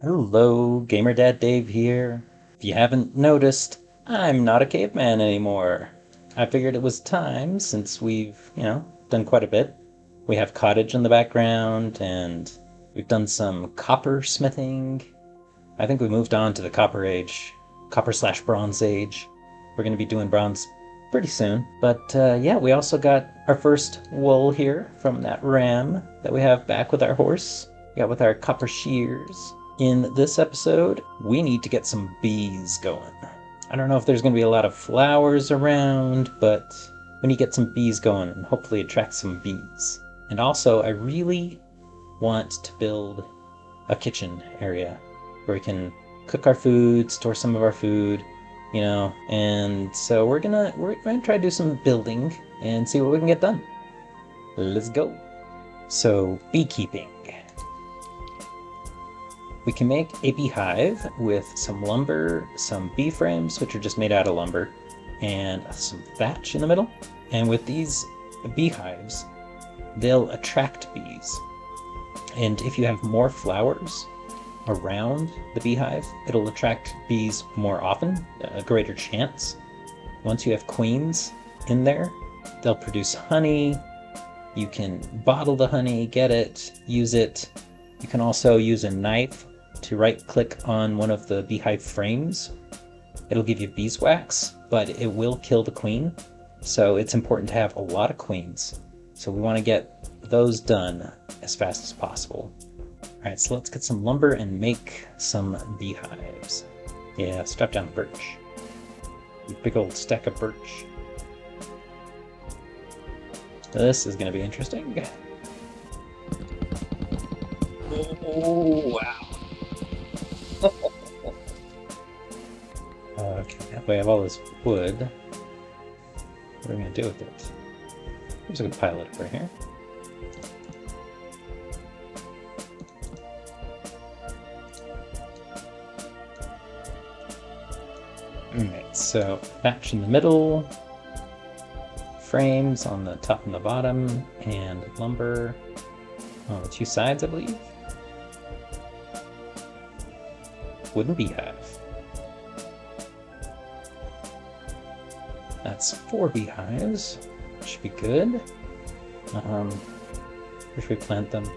Hello, Gamer Dad Dave here. If you haven't noticed, I'm not a caveman anymore. I figured it was time since we've, done quite a bit. We have cottage in the background and we've done some copper smithing. I think we moved on to the copper age, copper slash bronze age. We're going to be doing bronze pretty soon. But yeah, we also got our first wool here from that ram that we have back with our horse. We got with our copper shears. In this episode, we need to get some bees going. I don't know if there's going to be a lot of flowers around, but we need to get some bees going and hopefully attract some bees. And also, I really want to build a kitchen area where we can cook our food, store some of our food, and so we're gonna try to do some building and see what we can get done. Let's go. So, beekeeping. We can make a beehive with some lumber, some bee frames, which are just made out of lumber, and some thatch in the middle. And with these beehives, they'll attract bees. And if you have more flowers around the beehive, it'll attract bees more often, a greater chance. Once you have queens in there, they'll produce honey. You can bottle the honey, get it, use it. You can also use a knife to right-click on one of the beehive frames. It'll give you beeswax, but it will kill the queen. So it's important to have a lot of queens. So we want to get those done as fast as possible. All right, so let's get some lumber and make some beehives. Yeah, strap down the birch. A big old stack of birch. This is going to be interesting. Oh, wow. Okay, we have all this wood. What are we going to do with it? I'm just going to pile it over here. Alright, so thatch in the middle, frames on the top and the bottom, and lumber on the two sides, I believe. Wooden beehive. That's 4 beehives. Should be good. Where should we plant them?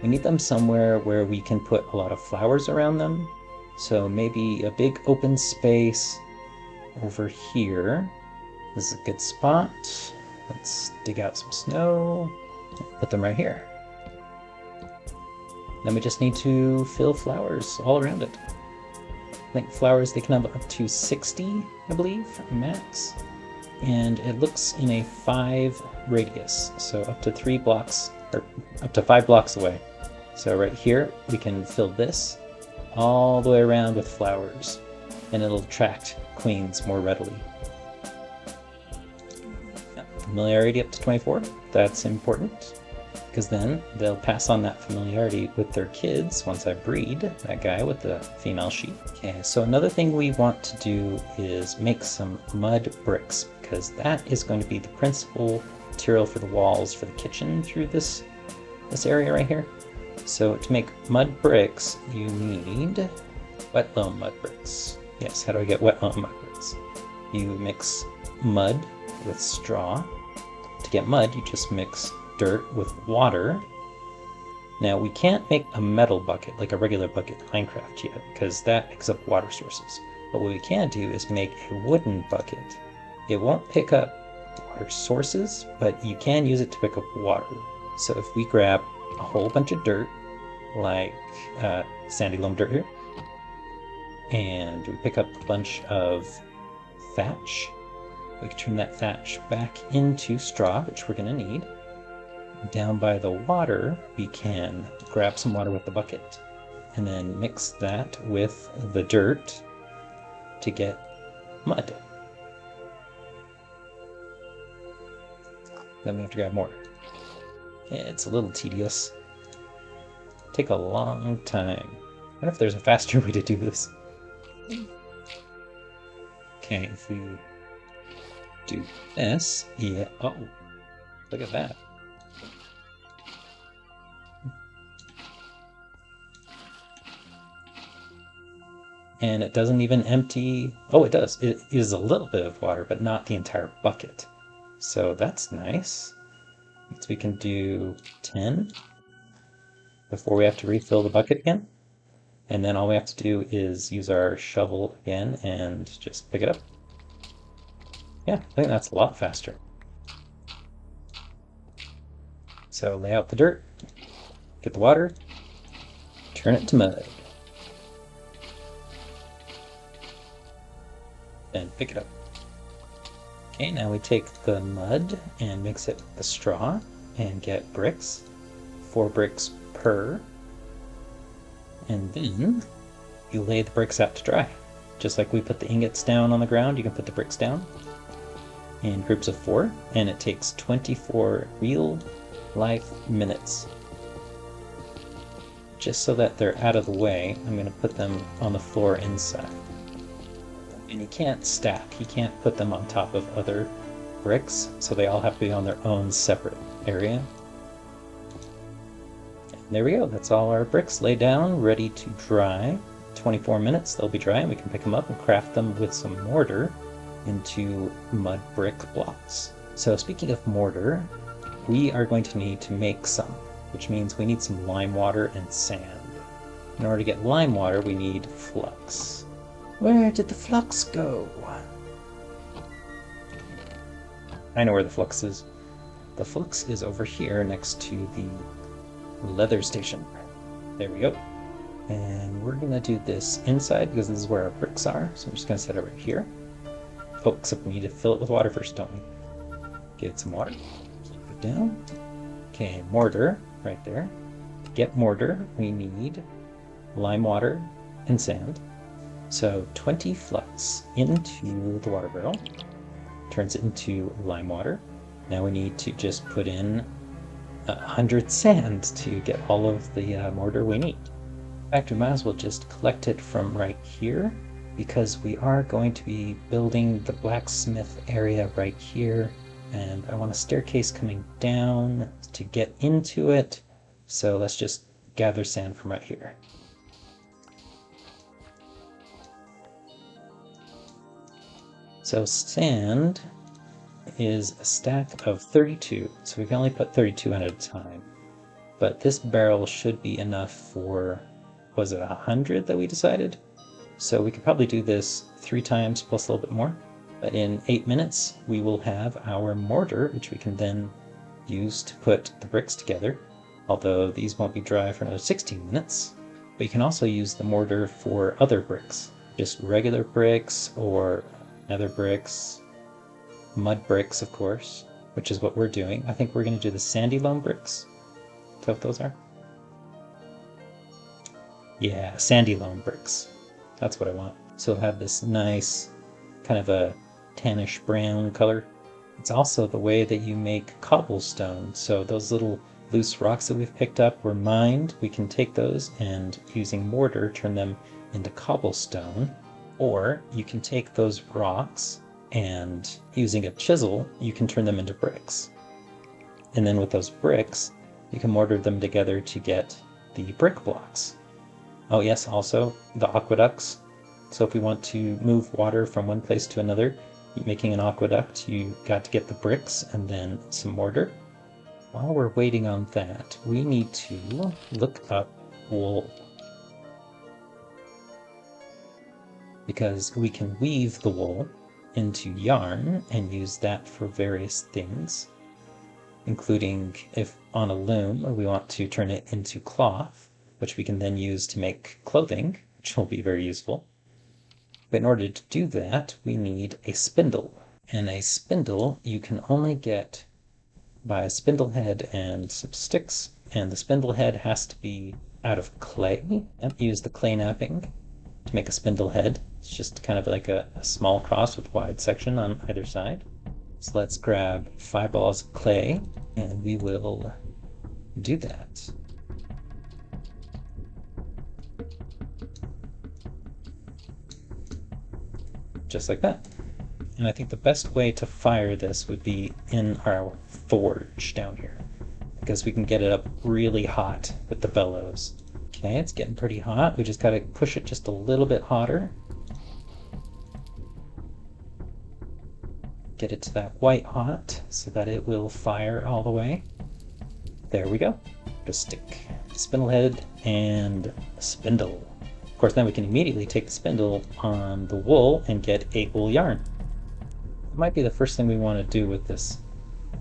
We need them somewhere where we can put a lot of flowers around them. So maybe a big open space over here. This is a good spot. Let's dig out some snow. Put them right here. Then we just need to fill flowers all around it. I think flowers, they can have up to 60, I believe, max. And it looks in a 5 radius, so up to 3 blocks, or up to 5 blocks away. So right here, we can fill this all the way around with flowers, and it'll attract queens more readily. Familiarity up to 24, that's important, because then they'll pass on that familiarity with their kids once I breed that guy with the female sheep. Okay, so another thing we want to do is make some mud bricks, because that is going to be the principal material for the walls for the kitchen through this area right here. So to make mud bricks, you need wet loam mud bricks. Yes, how do I get wet loam mud bricks? You mix mud with straw. To get mud, you just mix dirt with water. Now we can't make a metal bucket like a regular bucket in Minecraft yet, because that picks up water sources. But what we can do is make a wooden bucket. It won't pick up water sources, but you can use it to pick up water. So if we grab a whole bunch of dirt, like sandy loam dirt here, and we pick up a bunch of thatch, we can turn that thatch back into straw, which we're going to need. Down by the water, we can grab some water with the bucket and then mix that with the dirt to get mud. Then we have to grab more. It's a little tedious. Take a long time. I wonder if there's a faster way to do this. Okay, if we do this, yeah. Oh, look at that. And it doesn't even empty. Oh, it does. It is a little bit of water, but not the entire bucket. So that's nice. So we can do 10 before we have to refill the bucket again. And then all we have to do is use our shovel again and just pick it up. Yeah, I think that's a lot faster. So lay out the dirt, get the water, turn it to mud, and pick it up. Okay, now we take the mud and mix it with the straw and get bricks, 4 bricks per, and then you lay the bricks out to dry. Just like we put the ingots down on the ground, you can put the bricks down in groups of 4, and it takes 24 real life minutes. Just so that they're out of the way, I'm going to put them on the floor inside. And you can't stack, you can't put them on top of other bricks, so they all have to be on their own separate area. And there we go, that's all our bricks laid down, ready to dry. 24 minutes, they'll be dry, and we can pick them up and craft them with some mortar into mud brick blocks. So speaking of mortar, we are going to need to make some, which means we need some lime water and sand. In order to get lime water, we need flux. Where did the flux go? I know where the flux is. The flux is over here next to the leather station. There we go. And we're going to do this inside because this is where our bricks are. So I'm just going to set it right here. Oh, except we need to fill it with water first, don't we? Get some water. Keep it down. Okay, mortar right there. To get mortar, we need lime water and sand. So 20 flux into the water barrel, turns it into lime water. Now we need to just put in 100 sand to get all of the mortar we need. In fact, we might as well just collect it from right here, because we are going to be building the blacksmith area right here, and I want a staircase coming down to get into it. So let's just gather sand from right here. So sand is a stack of 32, so we can only put 32 in at a time. But this barrel should be enough for, was it 100 that we decided? So we could probably do this 3 times plus a little bit more. But in 8 minutes, we will have our mortar, which we can then use to put the bricks together. Although these won't be dry for another 16 minutes. But you can also use the mortar for other bricks. Just regular bricks or nether bricks, mud bricks, of course, which is what we're doing. I think we're going to do the sandy loam bricks. Is that what those are? Yeah, sandy loam bricks. That's what I want. So it'll have this nice kind of a tannish brown color. It's also the way that you make cobblestone. So those little loose rocks that we've picked up were mined. We can take those and using mortar turn them into cobblestone. Or you can take those rocks and using a chisel, you can turn them into bricks. And then with those bricks, you can mortar them together to get the brick blocks. Oh yes, also the aqueducts. So if we want to move water from one place to another, making an aqueduct, you got to get the bricks and then some mortar. While we're waiting on that, we need to look up wool. Because we can weave the wool into yarn and use that for various things, including if on a loom we want to turn it into cloth, which we can then use to make clothing, which will be very useful. But in order to do that, we need a spindle. And a spindle you can only get by a spindle head and some sticks, and the spindle head has to be out of clay. Use the clay napping to make a spindle head. It's just kind of like a small cross with wide section on either side. So let's grab 5 balls of clay and we will do that. Just like that. And I think the best way to fire this would be in our forge down here, because we can get it up really hot with the bellows. Okay, it's getting pretty hot. We just gotta push it just a little bit hotter. Get it to that white hot so that it will fire all the way. There we go. Just stick spindle head and spindle. Of course, then we can immediately take the spindle on the wool and get a wool yarn. It might be the first thing we want to do with this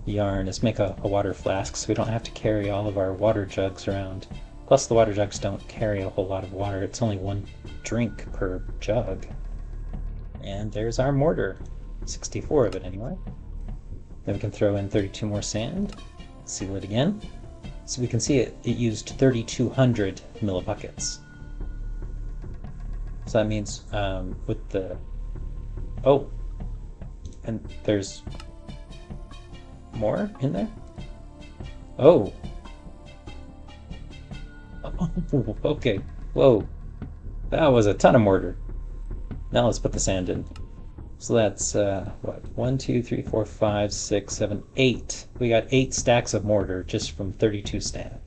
yarn is make a water flask so we don't have to carry all of our water jugs around. Plus the water jugs don't carry a whole lot of water. It's only one drink per jug. And there's our mortar. 64 of it anyway. Then we can throw in 32 more sand. Seal it again. So we can see it used 3,200 millibuckets. So that means with the... Oh! And there's more in there? Oh! Oh, okay. Whoa. That was a ton of mortar. Now let's put the sand in. So that's, what? 1, 2, 3, 4, 5, 6, 7, 8. We got 8 stacks of mortar just from 32 sand.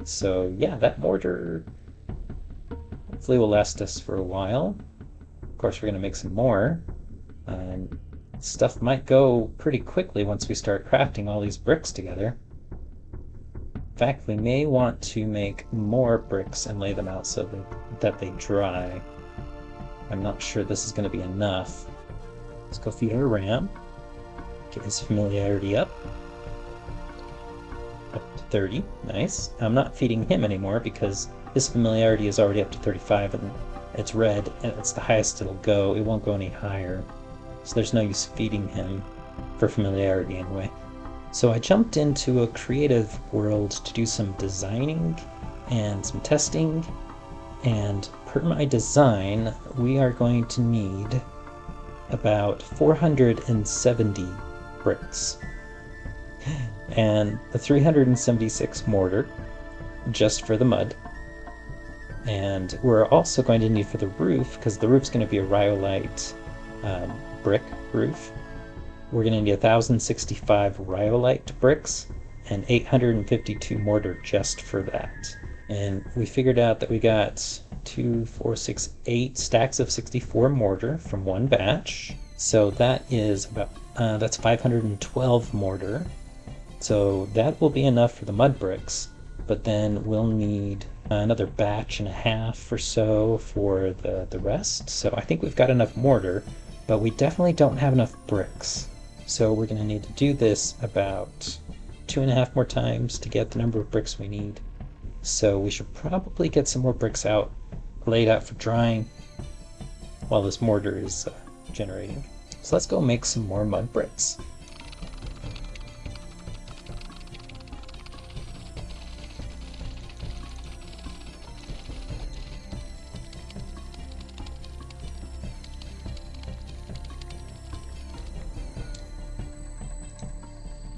So yeah, that mortar hopefully will last us for a while. Of course, we're going to make some more. Stuff might go pretty quickly once we start crafting all these bricks together. In fact, we may want to make more bricks and lay them out so that they dry. I'm not sure this is going to be enough. Let's go feed our ram. Get his familiarity up. Up to 30. Nice. I'm not feeding him anymore because his familiarity is already up to 35 and it's red and it's the highest it'll go. It won't go any higher. So there's no use feeding him for familiarity anyway. So I jumped into a creative world to do some designing and some testing. And per my design, we are going to need about 470 bricks and the 376 mortar just for the mud. And we're also going to need for the roof, because the roof's going to be a rhyolite brick roof, we're going to need 1,065 rhyolite bricks and 852 mortar just for that. And we figured out that we got 2, 4, 6, 8 stacks of 64 mortar from one batch. So that is about, that's 512 mortar. So that will be enough for the mud bricks, but then we'll need another batch and a half or so for the rest. So I think we've got enough mortar, but we definitely don't have enough bricks. So we're going to need to do this about 2.5 more times to get the number of bricks we need. So we should probably get some more bricks out, laid out for drying, while this mortar is generating. So let's go make some more mud bricks.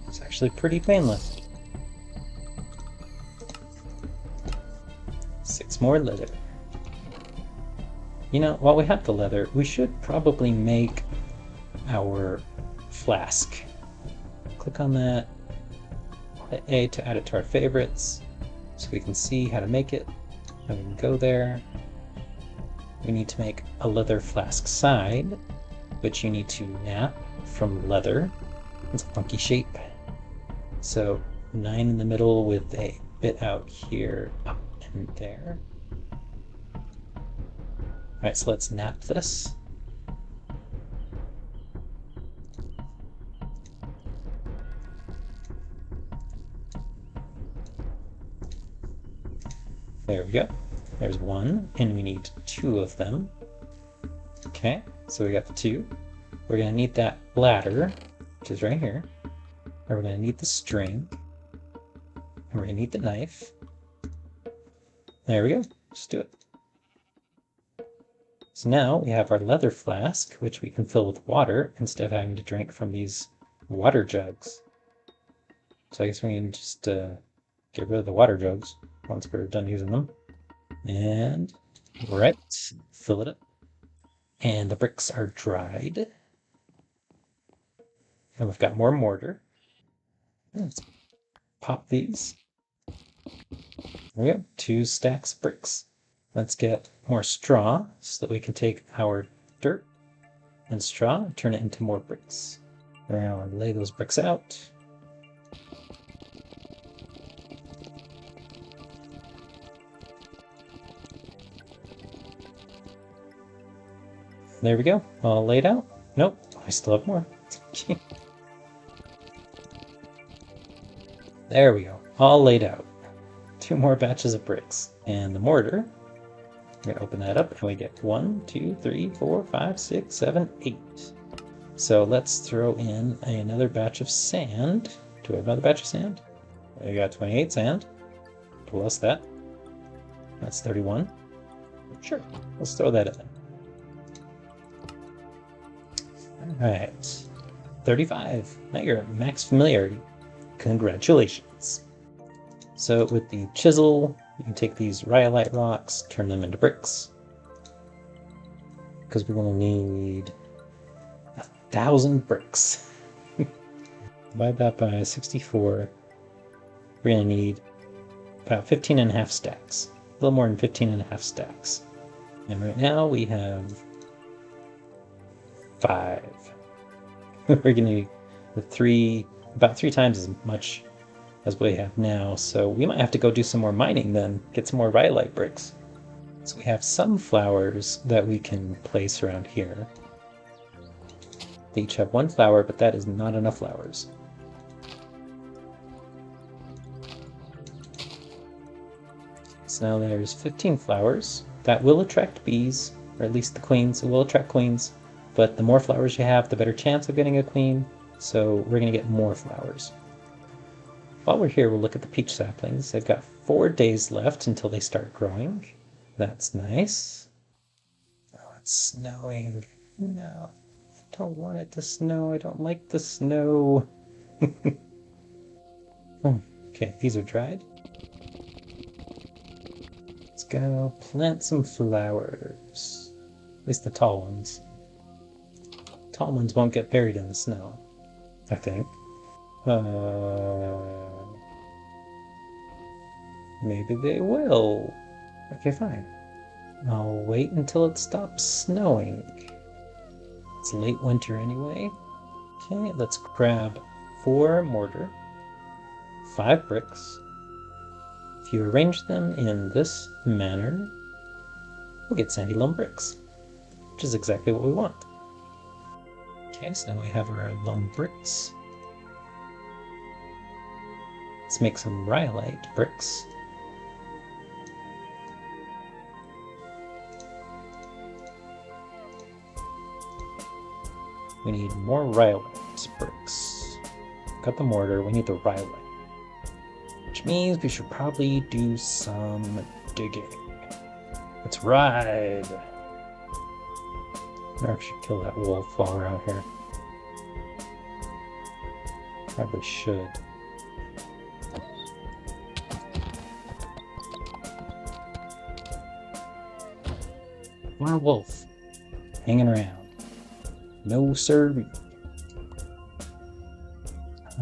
It's actually pretty painless. 6 more leather. You know, while we have the leather, we should probably make our flask. Click on that, hit A to add it to our favorites, so we can see how to make it. And we can go there. We need to make a leather flask side, which you need to nap from leather. It's a funky shape. So 9 in the middle with a bit out here, up and there. Alright, so let's nap this. There we go. There's 1, and we need 2 of them. Okay, so we got the 2. We're going to need that ladder, which is right here. And we're going to need the string. And we're going to need the knife. There we go. Just do it. So now we have our leather flask, which we can fill with water instead of having to drink from these water jugs. So I guess we can just get rid of the water jugs once we're done using them. And right, fill it up. And the bricks are dried. And we've got more mortar. Let's pop these. There we go, 2 stacks of bricks. Let's get more straw so that we can take our dirt and straw and turn it into more bricks. We're going to lay those bricks out. There we go, all laid out. Nope, I still have more. There we go, all laid out. 2 more batches of bricks. And the mortar, we're going to open that up and we get 1, 2, 3, 4, 5, 6, 7, 8. So let's throw in another batch of sand. Do we have another batch of sand? We got 28 sand, plus that. That's 31. Sure, let's throw that in. Alright, 35. Now you're at max familiarity. Congratulations. So with the chisel, you can take these rhyolite rocks, turn them into bricks. Because we're going to need 1,000 bricks. Divide that by 64. We're going to need about 15.5 stacks. A little more than 15.5 stacks. And right now we have 5. We're going to need about 3 times as much as we have now, so we might have to go do some more mining then, get some more rhyolite bricks. So we have some flowers that we can place around here. They each have 1 flower, but that is not enough flowers. So now there's 15 flowers. That will attract bees, or at least the queens. It will attract queens, but the more flowers you have, the better chance of getting a queen, so we're going to get more flowers. While we're here, we'll look at the peach saplings. They've got 4 days left until they start growing. That's nice. Oh, it's snowing. No, I don't want it to snow. I don't like the snow. Okay, these are dried. Let's go plant some flowers. At least the tall ones. Tall ones won't get buried in the snow, I think. Maybe they will. Okay, fine. I'll wait until it stops snowing. It's late winter anyway. Okay, let's grab 4 mortar, 5 bricks. If you arrange them in this manner, we'll get sandy loam bricks, which is exactly what we want. Okay, so now we have our loam bricks. Let's make some rhyolite bricks. We need more rhyolite bricks. Got the mortar, we need the rhyolite. Which means we should probably do some digging. Let's ride! I should kill that wolf while we're out here. Probably should. Wow, wolf. Hanging around. No sir.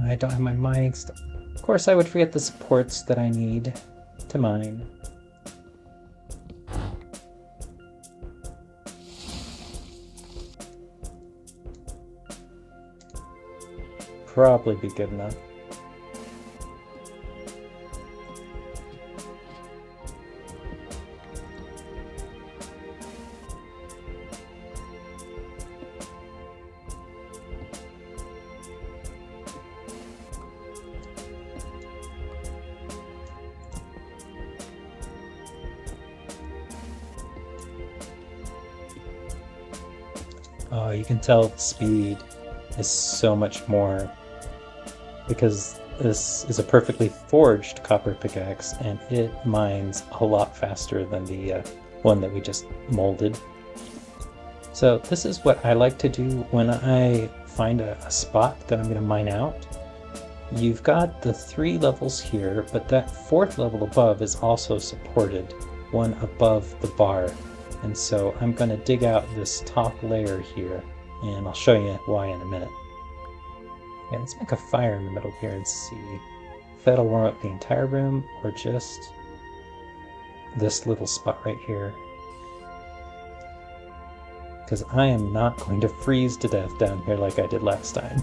I don't have my mining stuff. Of course, I would forget the supports that I need to mine. Probably be good enough. Oh, you can tell the speed is so much more because this is a perfectly forged copper pickaxe and it mines a lot faster than the one that we just molded. So this is what I like to do when I find a spot that I'm going to mine out. You've got the 3 levels here, but that 4th level above is also supported, one above the bar. And so I'm going to dig out this top layer here, and I'll show you why in a minute. Okay, let's make a fire in the middle here and see if that'll warm up the entire room or just this little spot right here. Because I am not going to freeze to death down here like I did last time.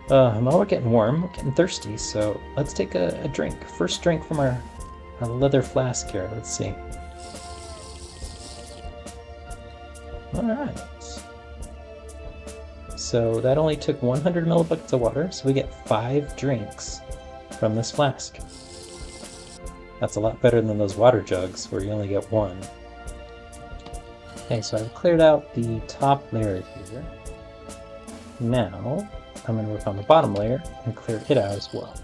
Well, we're getting warm, we're getting thirsty, so let's take a drink. First drink from our leather flask here, let's see. Alright. So that only took 100 millibuckets of water, so we get 5 drinks from this flask. That's a lot better than those water jugs where you only get 1. Okay, so I've cleared out the top layer here. Now, I'm going to work on the bottom layer and clear it out as well.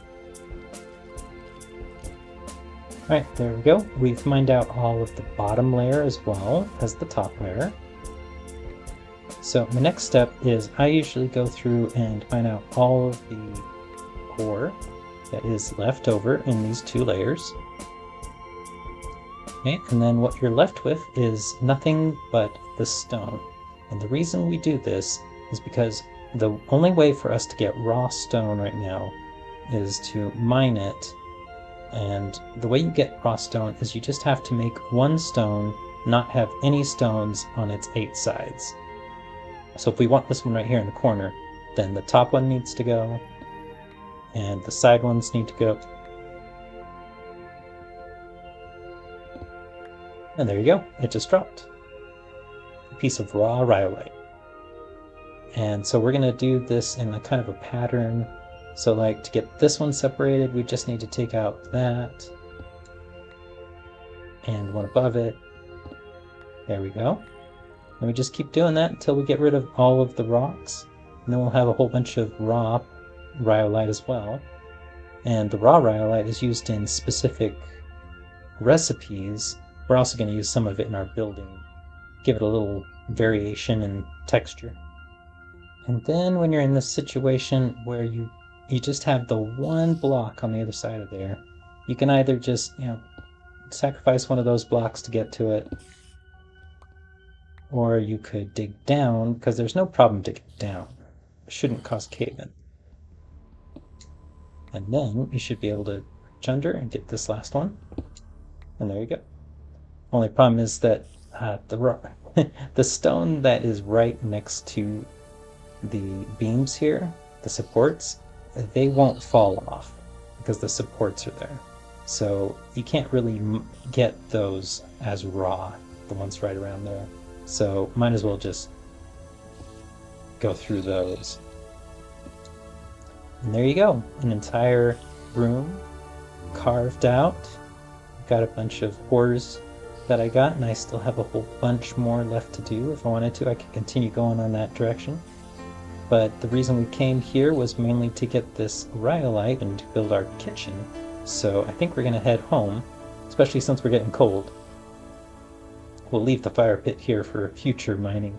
Alright, there we go. We've mined out all of the bottom layer as well as the top layer. So my next step is I usually go through and mine out all of the ore that is left over in these 2 layers. Okay, and then what you're left with is nothing but the stone. And the reason we do this is because the only way for us to get raw stone right now is to mine it. And the way you get raw stone is you just have to make 1 stone not have any stones on its 8 sides. So if we want this one right here in the corner, then the top one needs to go, and the side ones need to go. And there you go, it just dropped. A piece of raw rhyolite. And so we're going to do this in a kind of a pattern. So like to get this one separated, we just need to take out that and one above it. There we go. And we just keep doing that until we get rid of all of the rocks. And then we'll have a whole bunch of raw rhyolite as well. And the raw rhyolite is used in specific recipes. We're also going to use some of it in our building. Give it a little variation in texture. And then when you're in this situation where you just have the 1 block on the other side of there, you can either just, sacrifice one of those blocks to get to it, or you could dig down, because there's no problem digging down. It shouldn't cause cave-in. And then you should be able to reach under and get this last one. And there you go. Only problem is that the stone that is right next to the beams here, the supports, they won't fall off because the supports are there. So you can't really get those as raw, the ones right around there. So might as well just go through those. And there you go, an entire room carved out. Got a bunch of ores that I got, and I still have a whole bunch more left to do. If I wanted to, I could continue going on that direction. But the reason we came here was mainly to get this rhyolite and to build our kitchen. So I think we're going to head home, especially since we're getting cold. We'll leave the fire pit here for future mining.